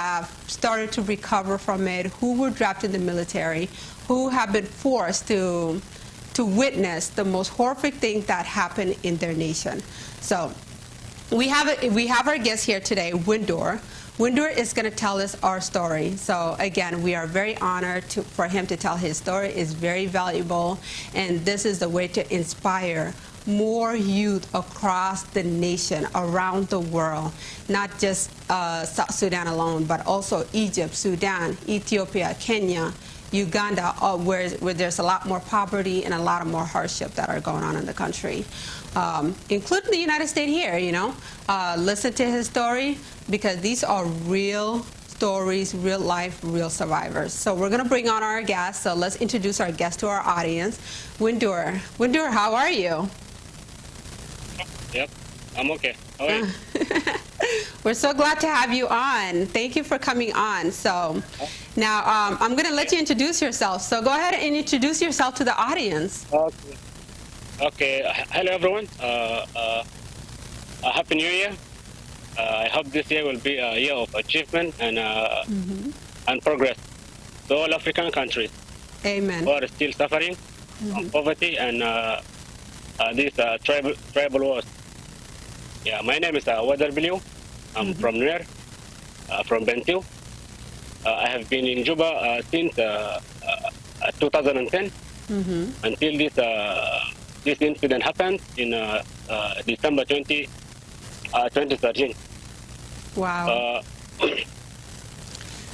have started to recover from it, who were drafted in the military, who have been forced to witness the most horrific thing that happened in their nation. So we have our guest here today, Wadar. Wadar is going to tell us our story. So again, we are very honored for him to tell his story. It's very valuable, and this is the way to inspire more youth across the nation, around the world, not just South Sudan alone, but also Egypt, Sudan, Ethiopia, Kenya, Uganda, where there's a lot more poverty and a lot of more hardship that are going on in the country, including the United States here, you know. Listen to his story, because these are real stories, real life, real survivors. So we're going to bring on our guest. So let's introduce our guest to our audience. Wadar. Wadar, how are you? Yep, I'm okay. How are you? We're so glad to have you on. Thank you for coming on. So now I'm going to let you introduce yourself. So go ahead and introduce yourself to the audience. Okay. Hello, everyone. Happy New Year. I hope this year will be a year of achievement and progress to all African countries. Amen. Who are still suffering from poverty and these tribal wars. Yeah, my name is Wadar. I'm from Nuer, from Bentiu. I have been in Juba since 2010 until this incident happened in December 2013. Wow.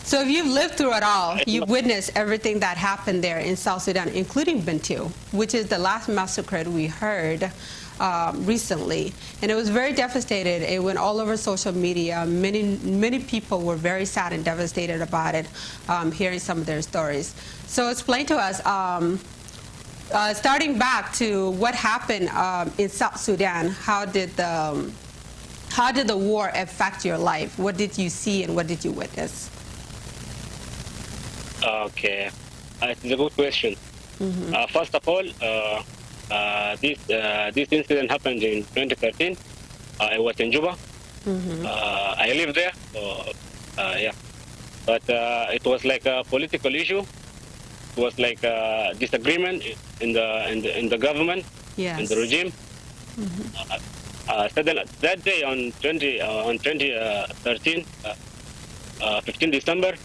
So if you've lived through it all, you've witnessed everything that happened there in South Sudan, including Bentiu, which is the last massacre we heard recently. And it was very devastated. It went all over social media. Many people were very sad and devastated about it, hearing some of their stories. So explain to us, starting back to what happened in South Sudan, how did the war affect your life? What did you see and what did you witness? Okay, it's a good question. First of all, this incident happened in 2013. I was in Juba. I lived there, so yeah. But it was like a political issue. It was like a disagreement in the government, in the regime. So then that day on 2013, 15 December.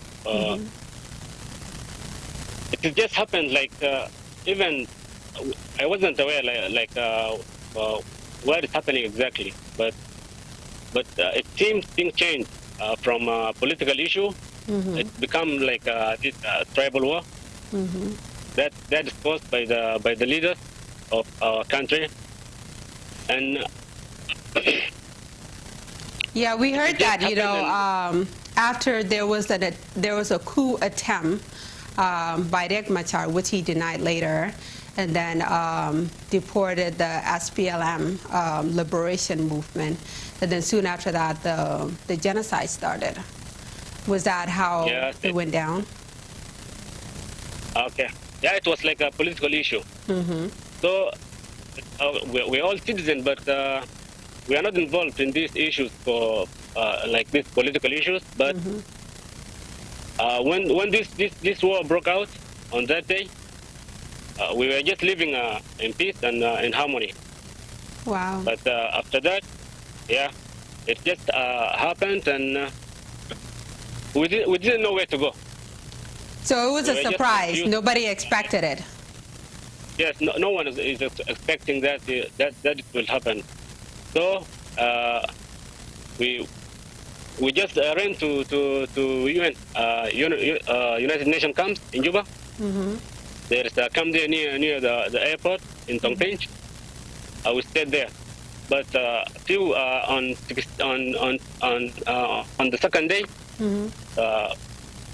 It just happened like even I wasn't aware what is happening exactly, but it seems things changed from a political issue. It become like this tribal war that is caused by the leaders of our country, and yeah, we heard that, you know, after there was a coup attempt by Riek Machar, which he denied later, and then deported the SPLM liberation movement, and then soon after that the genocide started. Was that how it went down? Okay, yeah, it was like a political issue. So we're all citizens, but we are not involved in these issues for like these political issues. But when this war broke out on that day, we were just living in peace and in harmony. Wow. But after that, yeah, it just happened, and we didn't know where to go. So it was a surprise. Nobody expected it. Yes, no one is expecting that it will happen. So we just ran to UN, United Nations camps in Juba. There is a camp there near the airport in Tongpeng. We stayed there, but few on the second day,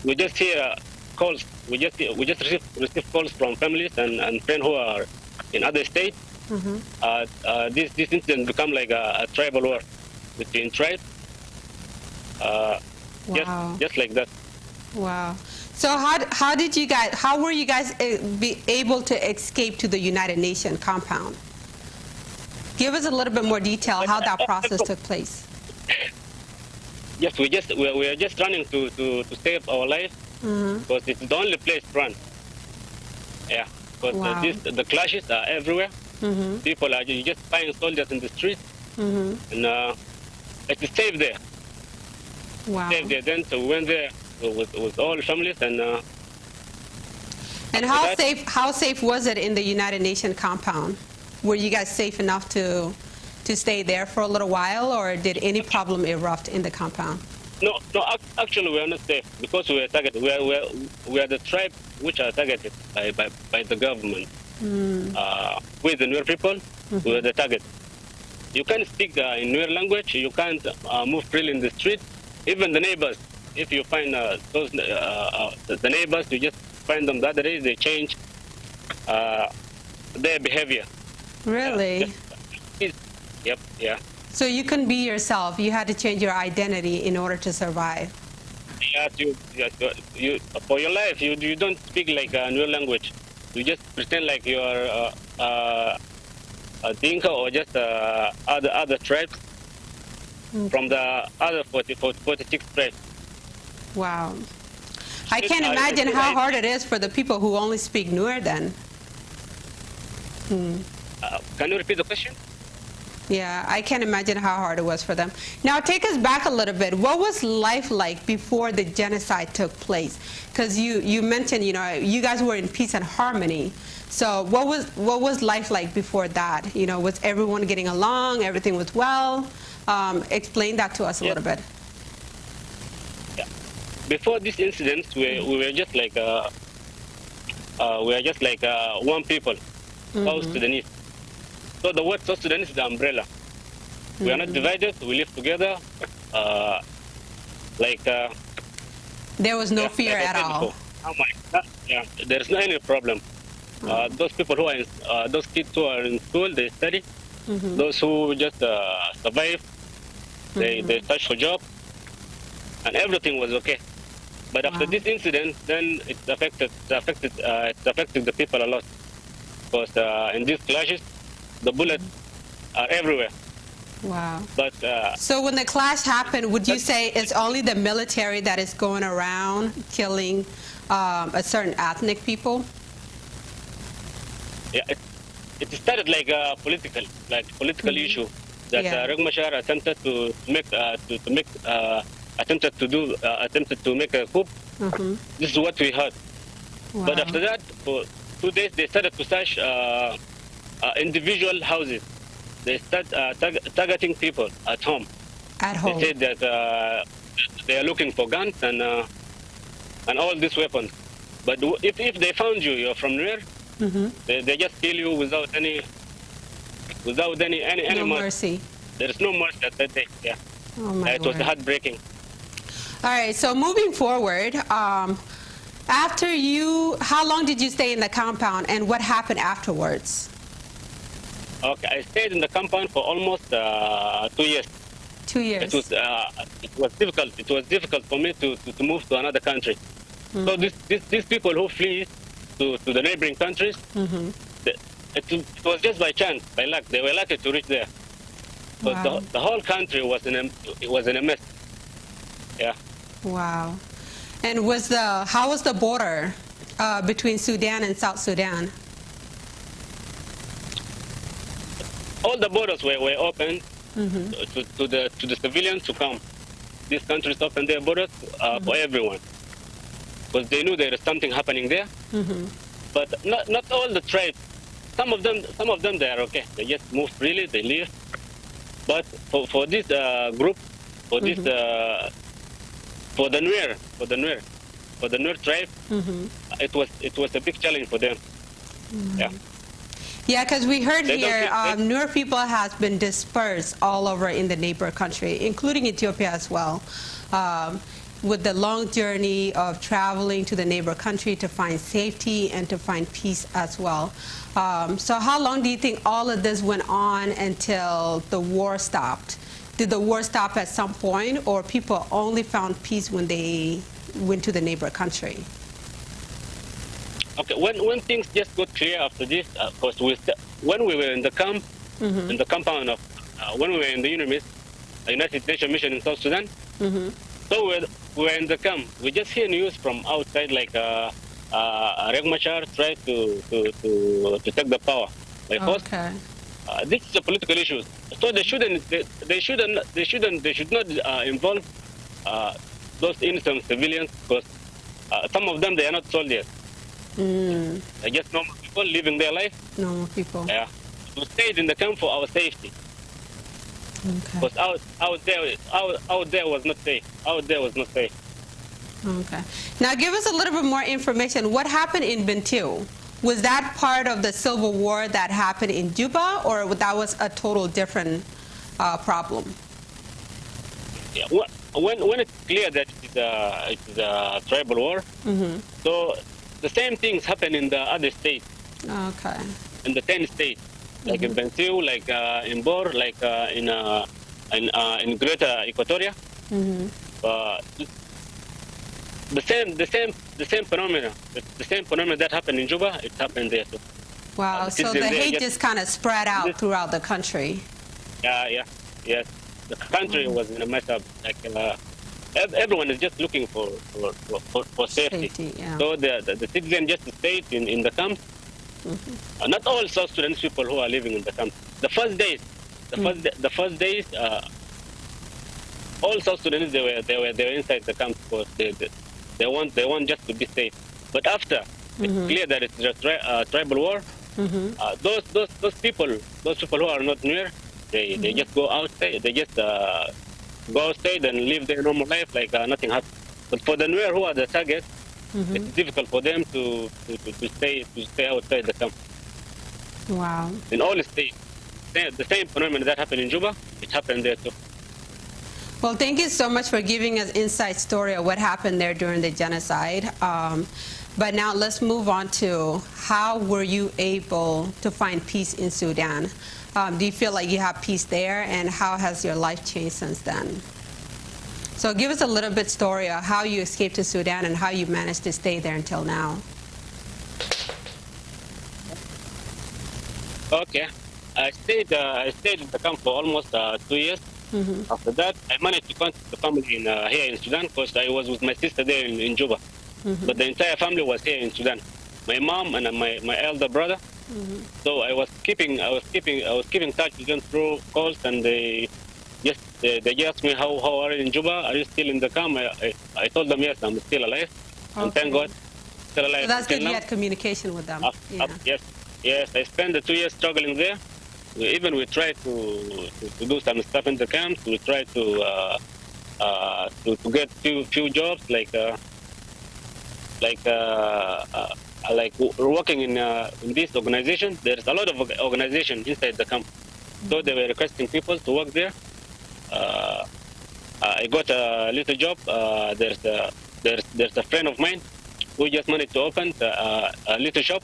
we just hear calls. We just receive calls from families and friends who are in other states. This incident become like a tribal war between tribes. Wow. Just like that. Wow. So how were you guys be able to escape to the United Nations compound? Give us a little bit more detail how that process took place. yes, we are just running to save our life because it's the only place to run. Yeah, because Wow. the clashes are everywhere. People are just finding soldiers in the streets, and it's safe there. Wow. Safe there. Then so we went there with all families, and And how safe was it in the United Nations compound? Were you guys safe enough to stay there for a little while, or did any problem erupt in the compound? no, actually we are not safe because we are targeted. We are the tribe which are targeted by the government. With the Nuer people, we are the target. You can't speak in Nuer language. You can't move freely in the street. Even the neighbors, if you find the neighbors, you just find them the other day, they change their behavior. Really? Yep, yeah. So you couldn't be yourself. You had to change your identity in order to survive. Yes, you for your life, you don't speak like a Nuer language. You just pretend like you are a Dinka or just other tribes from the other 46 tribes. Wow. I can't imagine how hard it is for the people who only speak Nuer then. Can you repeat the question? Yeah, I can't imagine how hard it was for them. Now, take us back a little bit. What was life like before the genocide took place? Because you mentioned, you guys were in peace and harmony. So what was life like before that? Was everyone getting along? Everything was well? Explain that to us a little bit. Yeah. Before this incident, we were just like one people, South Sudanese. So the word South Sudan is the umbrella. We are not divided. We live together. There was no fear like at all. Oh my God. Yeah, there's no any problem. Those people who are those kids who are in school, they study. Those who just survive, they search for job, and everything was okay. But after this incident, then it's affected the people a lot, because in these clashes, the bullets are everywhere. Wow. But so when the clash happened, would you say it's only the military that is going around killing a certain ethnic people? Yeah, it started like a political issue that Riek Machar attempted to make a coup. This is what we heard. Wow. But after that, for 2 days, they started to search individual houses. They start targeting people at home. At home. They said that they are looking for guns and all these weapons. But if they found you're from Nuer, they just kill you without any mercy. There is no mercy at that day. Yeah. Oh my It was word. heartbreaking. All right. So moving forward, how long did you stay in the compound, and what happened afterwards? Okay, I stayed in the compound for almost 2 years. 2 years. It was difficult. It was difficult for me to move to another country. So these people who flee to the neighboring countries, it was just by chance, by luck. They were lucky to reach there. But Wow. the whole country was in a mess. Yeah. Wow. And how was the border between Sudan and South Sudan? All the borders were open to the civilians to come. These countries opened their borders for everyone, because they knew there is something happening there. But not all the tribes. Some of them they are okay. They just move freely. They live. But for this group, for this for the Nuer tribe, it was a big challenge for them. Yeah. Yeah, because we heard They don't here think Nuer people has been dispersed all over in the neighbor country, including Ethiopia as well, with the long journey of traveling to the neighbor country to find safety and to find peace as well. So how long do you think all of this went on until the war stopped? Did the war stop at some point, or people only found peace when they went to the neighbor country? Okay, when things just got clear after this, of course, when we were in the camp, in the compound of, when we were in the United Nations mission in South Sudan, So we're in the camp. We just hear news from outside, like Riek Machar tried to take the power by force. Okay. This is a political issue, so they should not involve those innocent civilians, because some of them, they are not soldiers. They're just normal people living their life. Normal people. Yeah, we stayed in the camp for our safety. Okay. Because out there was not safe. Out there was not safe. Okay. Now give us a little bit more information. What happened in Bentiu? Was that part of the civil war that happened in Juba, or that was a total different problem? Yeah. When it's clear that it's a tribal war, so the same things happen in the other states. Okay. In the 10 states, like in Bentiu, like in Bor, like in Greater Equatoria. The same phenomena. The same phenomena that happened in Juba, it happened there too. Wow. So the hate just kind of spread out throughout the country. Yeah. Yes. The country was in a mess up. Like everyone is just looking for safety. Yeah. So the citizen just stayed in the camp. Not all South Sudanese people who are living in the camp. The first days, all South Sudanese they were inside the camp because they want just to be safe. But after it's clear that it's a tribal war, those people who are not near, they just go outside. They just go outside and live their normal life like nothing happened. But for the newer who are the targets, it's difficult for them to stay outside the camp. Wow. In all states, the same phenomenon that happened in Juba, it happened there too. Well, thank you so much for giving us inside story of what happened there during the genocide. But now let's move on to how were you able to find peace in Sudan? Do you feel like you have peace there, and how has your life changed since then? So give us a little bit story of how you escaped to Sudan and how you managed to stay there until now. Okay, I stayed in the camp for almost 2 years. After that, I managed to contact the family here in Sudan, because I was with my sister there in Juba. But the entire family was here in Sudan. My mom and my elder brother. So I was keeping touch with them through calls, and they just asked me how are you in Juba? Are you still in the camp? I told them yes, I'm still alive, and thank God, still alive. So that's good. Now. You had communication with them. Yes. I spent the 2 years struggling there. We tried to do some stuff in the camp. We tried to get few jobs like working in this organization. There's a lot of organization inside the camp, so they were requesting people to work there. I got a little job. There's a friend of mine who just managed to open a little shop.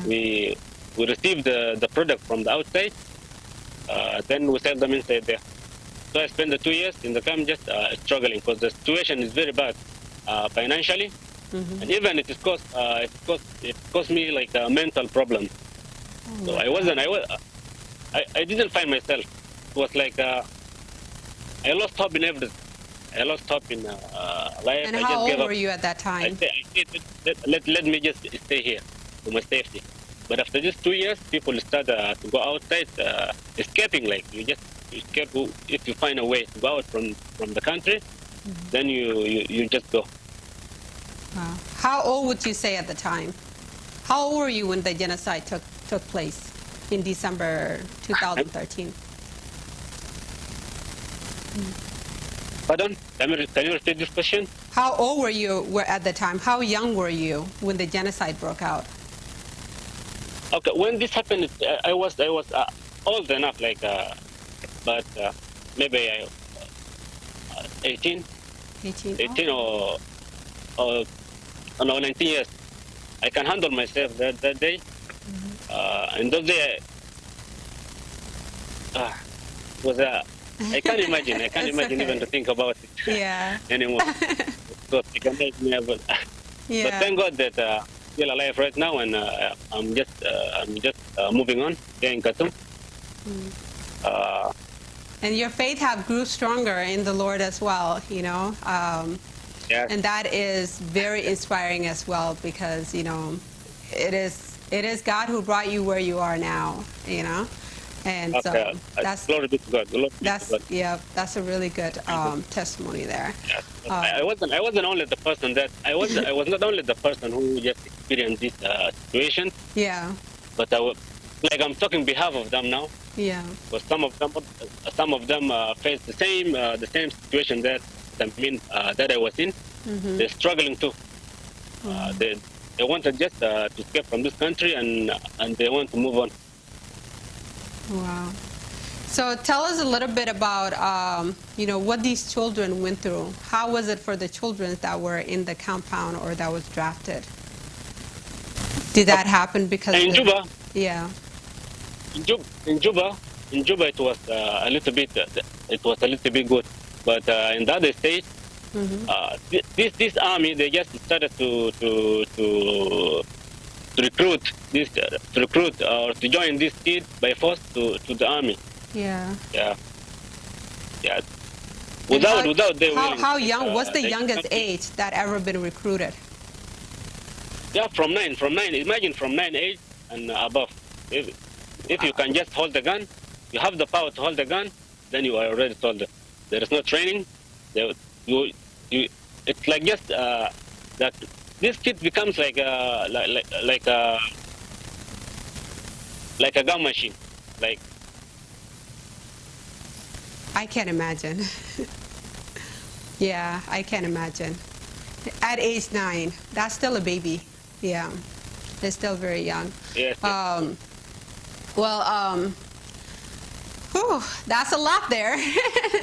We received the product from the outside, then we sell them inside there. So I spent the 2 years in the camp just struggling, because the situation is very bad financially, and even it cost me like a mental problem. So I didn't find myself. It was like I lost hope in everything. I lost hope in life. And I how just gave old up. were you at that time? I said, let me just stay here for my safety. But after just 2 years, people start to go outside, escaping. Like you escape if you find a way to go out from the country, then you just go. Wow. How old would you say at the time? How old were you when the genocide took place in December 2013? Pardon? Can you repeat this question? How old were you at the time? How young were you when the genocide broke out? Okay, when this happened, I was old enough, like, but maybe 18. 18 or no, 19 years. I can handle myself that day. And those days, was I can't imagine. I can't imagine even to think about it anymore. So it can make me, but thank God that still alive right now, and I'm just moving on here in Khartoum. And your faith have grew stronger in the Lord as well, you know. Yes. And that is very inspiring as well, because, you know, it is God who brought you where you are now, you know. And Okay. so that's Glory be to God. Glory be to that's God. yeah, that's a really good testimony there. Yes. I wasn't only the person that I was not only the person who just experienced this situation, Yeah, but like I'm talking behalf of them now. yeah, But some of them face the same situation that that I was in. They're struggling too. They wanted just to escape from this country, and they want to move on. wow. So tell us a little bit about, you know, what these children went through. How was it for the children that were in the compound or that was drafted? Did that happen because In Juba, yeah, in Juba, it was a little bit. It was a little bit good, but in the other states, this army, they just started to recruit or to join this kid by force to the army. yeah. Yeah. And Without their willing. how young? What's the they youngest can't- age that ever been recruited? Yeah, from nine. Imagine from 9 age and above. If you can just hold the gun, you have the power to hold the gun, then you are already soldier. There is no training. It's like just that this kid becomes like a gun machine. Like I can't imagine. Yeah, I can't imagine. At age 9, that's still a baby. Yeah, they're still very young. yes, Whew, that's a lot there.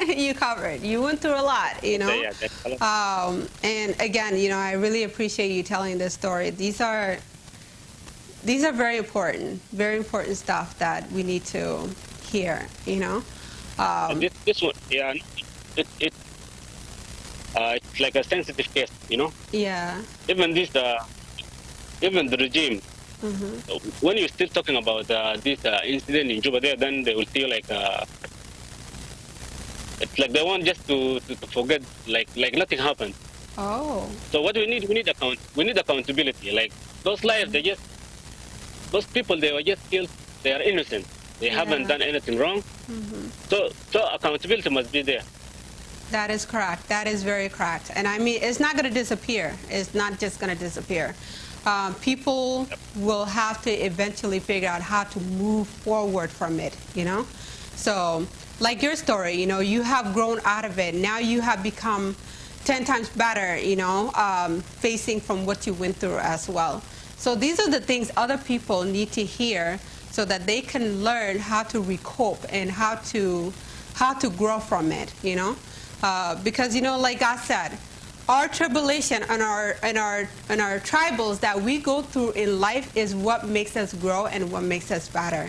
You covered. You went through a lot, you know. yeah, that's a lot. And again, you know, I really appreciate you telling this story. These are very important stuff that we need to hear, you know. This one, yeah, it's like a sensitive case, you know. Yeah. Even the regime. When you're still talking about this incident in Juba, then they will feel like it's like they want just to forget, like nothing happened. Oh. So what we need accountability. Like those lives, those people, they were just killed. They are innocent. They haven't done anything wrong. So accountability must be there. That is correct. That is very correct. And I mean, it's not going to disappear. It's not just going to disappear. People will have to eventually figure out how to move forward from it, you know? So, like your story, you know, you have grown out of it. Now you have become 10 times better, you know, facing from what you went through as well. So these are the things other people need to hear so that they can learn how to recope and how to grow from it, you know? Because, you know, like I said, our tribulation and our tribals that we go through in life is what makes us grow and what makes us better.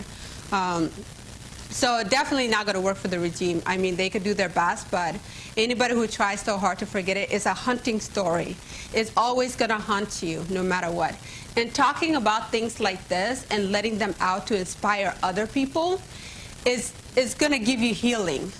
So definitely not going to work for the regime. I mean, they could do their best, but anybody who tries so hard to forget it is a hunting story. It's always going to hunt you no matter what. And talking about things like this and letting them out to inspire other people is going to give you healing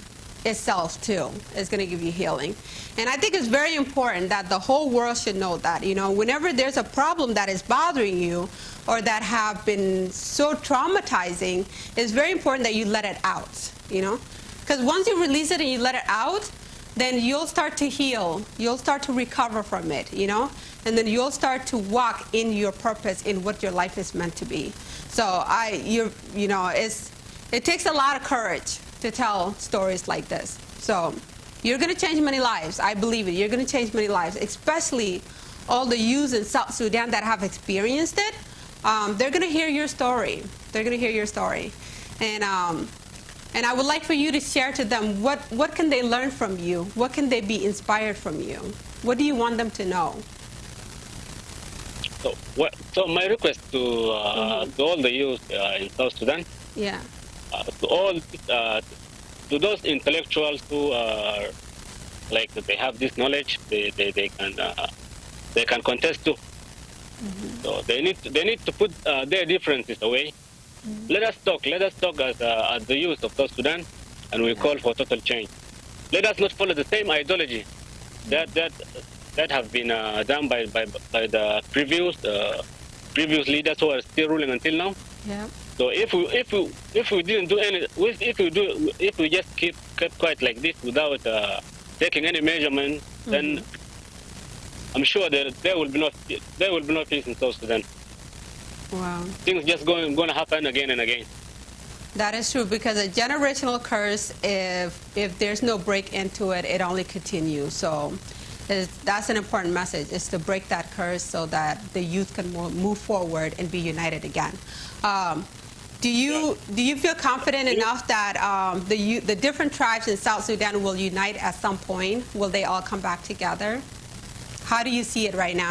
itself too. It's going to give you healing. And I think it's very important that the whole world should know that, you know, whenever there's a problem that is bothering you or that have been so traumatizing, it's very important that you let it out, you know, because once you release it and you let it out, then you'll start to heal. You'll start to recover from it, you know, and then you'll start to walk in your purpose, in what your life is meant to be. So you know, it takes a lot of courage to tell stories like this. So you're going to change many lives. I believe it. You're going to change many lives, especially all the youths in South Sudan that have experienced it. They're going to hear your story. They're going to hear your story. And I would like for you to share to them what can they learn from you? What can they be inspired from you? What do you want them to know? So my request to all the youth in South Sudan, Yeah. To those intellectuals who are like they have this knowledge, they can contest too. So they need to put their differences away. Let us talk as the youth of South Sudan. and we call for total change. Let us not follow the same ideology that have been done by the previous leaders who are still ruling until now. Yeah. So if we didn't do any, if we just kept quiet like this without taking any measurement, then I'm sure that there will be no peace in South Sudan. Wow. Things just going to happen again and again. That is true, because a generational curse, if there's no break into it, it only continues. So that's an important message, is to break that curse so that the youth can move forward and be united again. Do you feel confident enough that the different tribes in South Sudan will unite at some point? Will they all come back together? How do you see it right now?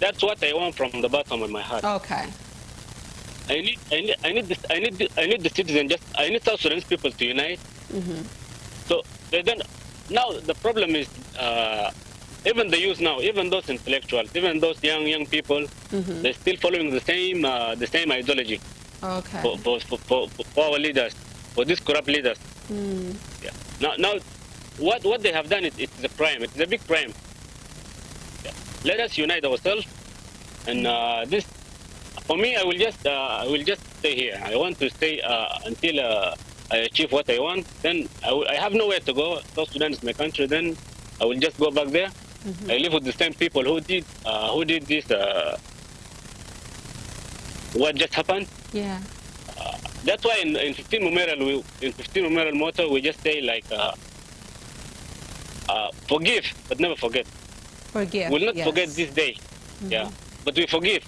That's what I want from the bottom of my heart. Okay. I need the citizens. I need South Sudanese people to unite. So they don't. Now the problem is even the youth now, even those intellectuals, even those young people, they're still following the same ideology. Okay. For our leaders, for these corrupt leaders. Yeah. Now, what they have done it's a crime. It's a big crime. Yeah. Let us unite ourselves, and this. For me, I will just stay here. I want to stay until I achieve what I want. Then I have nowhere to go. South Sudan is my country. Then I will just go back there. I live with the same people who did this. What just happened? Yeah. That's why in 15 Memorial motto we just say like forgive but never forget. Forgive. We'll not forget this day. Yeah, but we forgive.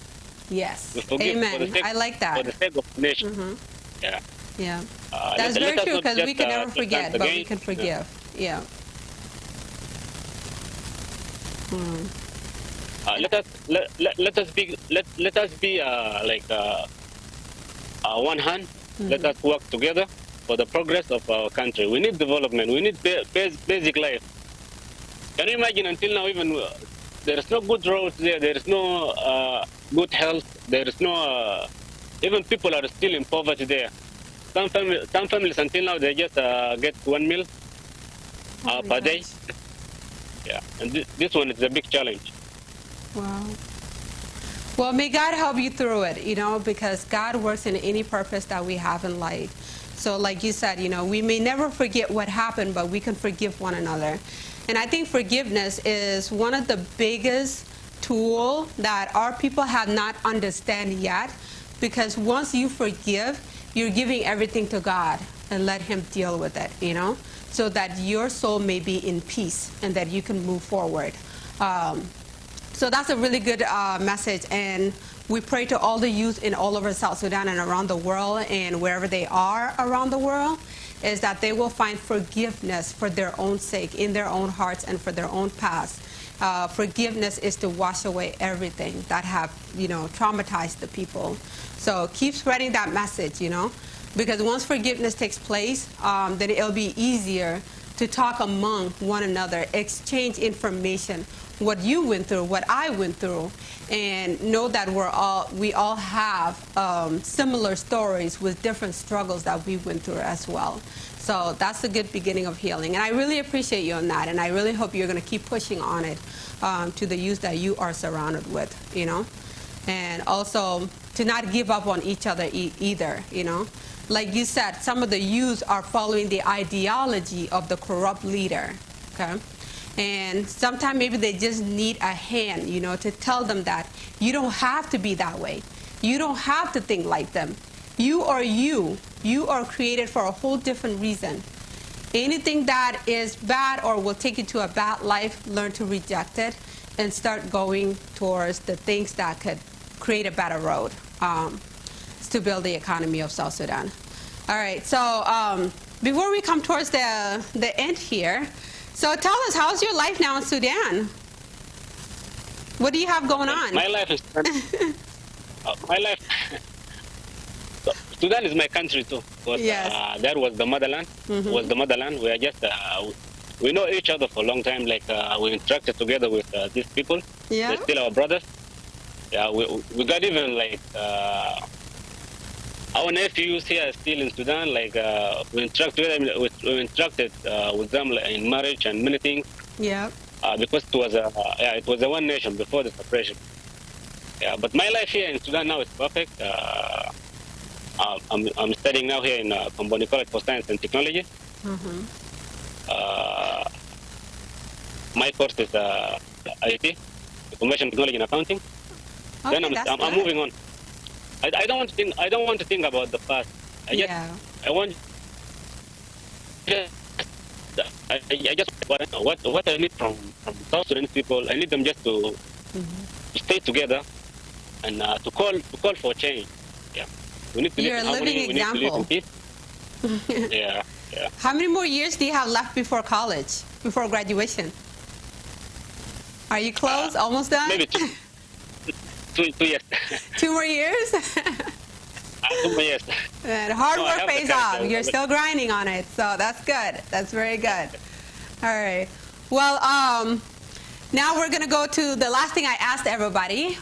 Yes. We forgive. Amen. I like that. For the sake of the nation. Yeah. Yeah. That's very true, because we can never forget, but we can forgive. Yeah. Let us be like one hand. Let us work together for the progress of our country. We need development. We need basic life. Can you imagine? Until now, even there is no good roads there. There is no good health. There is no. Even people are still in poverty there. Some families until now they just get 1 meal per day. Yeah, and this one is a big challenge. Wow. Well, may God help you through it, because God works in any purpose that we have in life. So like you said, we may never forget what happened, but we can forgive one another. And I think forgiveness is one of the biggest tools that our people have not understand yet, because once you forgive, you're giving everything to God and let Him deal with it, so that your soul may be in peace and that you can move forward. So that's a really good message, and we pray to all the youth in all over South Sudan and around the world and wherever they are around the world, is that they will find forgiveness for their own sake, in their own hearts and for their own past. Forgiveness is to wash away everything that have, traumatized the people. So keep spreading that message, because once forgiveness takes place, then it'll be easier to talk among one another, exchange information, what you went through, what I went through, and know that we all have similar stories with different struggles that we went through as well. So that's a good beginning of healing. And I really appreciate you on that, and I really hope you're going to keep pushing on it to the youth that you are surrounded with, and also to not give up on each other either, Like you said, some of the youth are following the ideology of the corrupt leader, okay? And sometimes maybe they just need a hand, to tell them that you don't have to be that way. You don't have to think like them. You are you. You are created for a whole different reason. Anything that is bad or will take you to a bad life, learn to reject it and start going towards the things that could create a better road to build the economy of South Sudan. All right, so before we come towards the end here, so tell us, how's your life now in Sudan? What do you have going on? My life is my life. Sudan is my country too. But, yes. That was the motherland. Was the motherland. We are just we know each other for a long time. Like we interacted together with these people. Yeah. They're still our brothers. Yeah, we got even like Our nephews here are still in Sudan. Like we interacted with them like, in marriage and many things. Yeah. Because it was a one nation before the separation. Yeah, but my life here in Sudan now is perfect. I'm studying now here in Comboni College for Science and Technology. Mm-hmm. My course is IT, Information Technology and Accounting. Okay, Then I'm moving on. I don't want to think. I don't want to think about the past. I want. I just what I need from South Sudanese people. I need them just to stay together and to call for change. Yeah, we need to live in harmony. We need to live in peace. Yeah. How many more years do you have left before college, before graduation? Are you close? Almost done? Maybe two years. 2 more years? 2 more years. And hard work pays off. You're still grinding on it, so that's good. That's very good. All right. Well, now we're going to go to the last thing I asked everybody.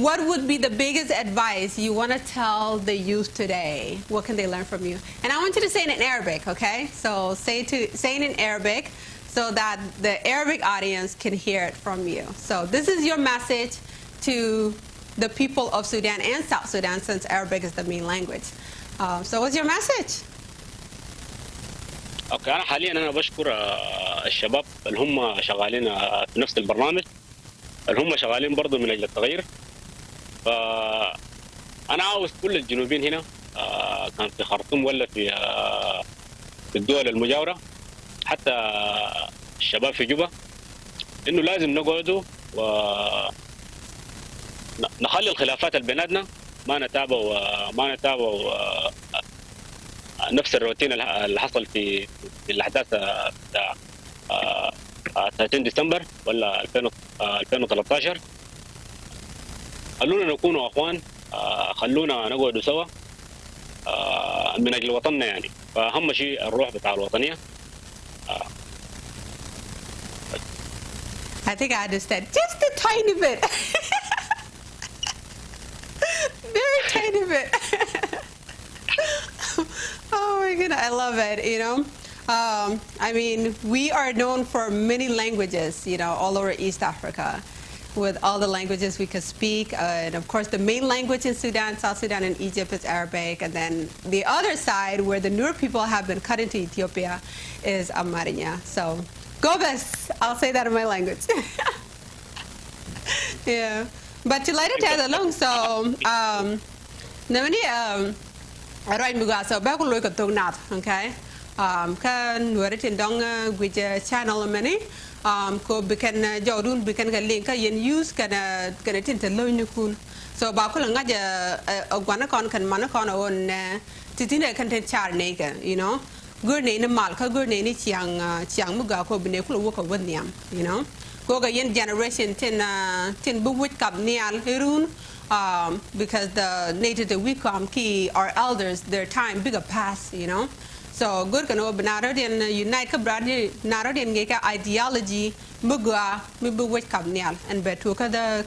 What would be the biggest advice you want to tell the youth today? What can they learn from you? And I want you to say it in Arabic, okay? So say it in Arabic so that the Arabic audience can hear it from you. So this is your message to the people of Sudan and South Sudan, since Arabic is the main language. So what's your message? اوكي انا حاليا بشكر الشباب اللي هم شغالين في نفس البرنامج اللي هم شغالين برضه من اجل التغيير. فانا عاوز كل الجنوبيين هنا كان في خرطوم ولا في الدول المجاوره حتى الشباب في جوبا انه لازم نقعدوا ونخلي الخلافات اللي بيناتنا ما نتابع نفس الروتين اللي حصل في الاحداث بتاع 30 ديسمبر ولا 2013. خلونا نكونوا اخوان، خلونا نقعدوا سوا من اجل وطننا يعني. فاهم شيء الروح بتاع الوطنيه. I think I understand just a tiny bit. Very tiny bit. Oh my goodness, I love it, you know. I mean, we are known for many languages, you know, all over East Africa, with all the languages we could speak. And of course, the main language in Sudan, South Sudan, and Egypt is Arabic. And then the other side, where the newer people have been cut into Ethiopia, is Amharic. So, Gobes, I'll say that in my language. Yeah. But to let it tag along, so, right, so back look at Tognat, okay? Can wear it in Dong with channel many. Ko bikin jodun bikin ka link ka use kana tinta loin kun. So ba ko nga ja ogwana kon kan mana kon on titina kan ten char neka, you know. Gur ne mal ka gur ne ni chiang muga ko bine ko wo ka wonyam, you know. Ko ga yen generation tin bu wit kap nial herun. Because the native that we come key our elders, their time bigger pass, you know. So good can open narrow in unite kabradi narrow in geka ideology mugwa mibu wet kabnial and betuka the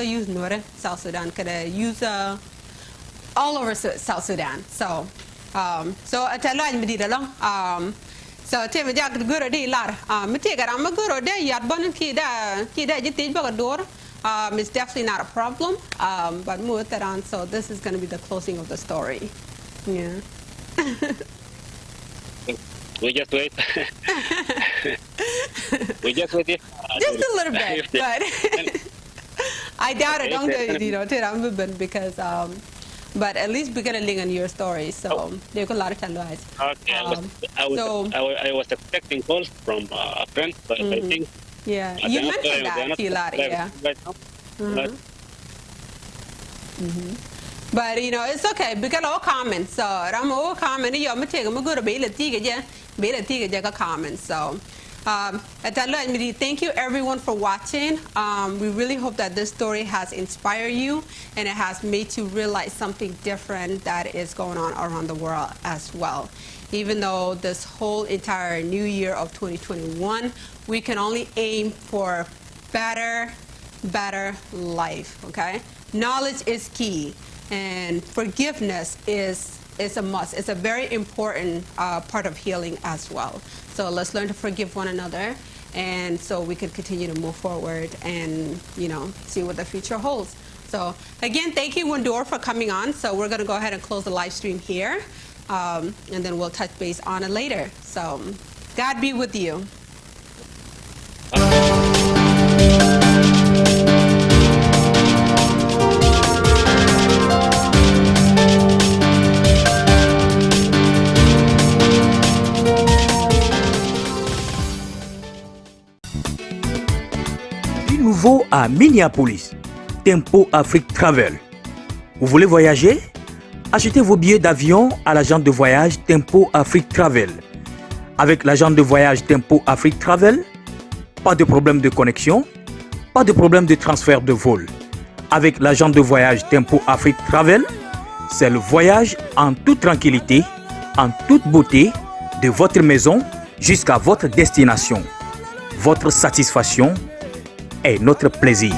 use Nore South Sudan could use all over South Sudan. So I tell you me did along so tell me jack good a day lar me take a ramaguro day yard bon kida you think about a door. It's definitely not a problem, but move that on. So this is going to be the closing of the story. Yeah. We just wait. We just wait. Just a little bit, but I doubt it. Don't you know? Because but at least we're gonna link on your story. So there's a lot of time. Okay. I was expecting calls from a friend, but I think. Yeah, you mentioned that, Hilary, yeah. But you know, it's okay because all comments. So I'm all comment. You am take. I'm going to be the comments. So thank you everyone for watching. We really hope that this story has inspired you and it has made you realize something different that is going on around the world as well. Even though this whole entire new year of 2021, we can only aim for better life, okay? Knowledge is key. And forgiveness is a must. It's a very important part of healing as well. So let's learn to forgive one another, and so we can continue to move forward and, you know, see what the future holds. So again, thank you, Wadar, for coming on. So we're going to go ahead and close the live stream here, and then we'll touch base on it later. So God be with you. Du nouveau à Minneapolis, Tempo Afrique Travel. Vous voulez voyager? Achetez vos billets d'avion à l'agent de voyage Tempo Afrique Travel. Avec l'agent de voyage Tempo Afrique Travel, pas de problème de connexion, pas de problème de transfert de vol. Avec l'agent de voyage Tempo Afrique Travel, c'est le voyage en toute tranquillité, en toute beauté, de votre maison jusqu'à votre destination. Votre satisfaction est notre plaisir.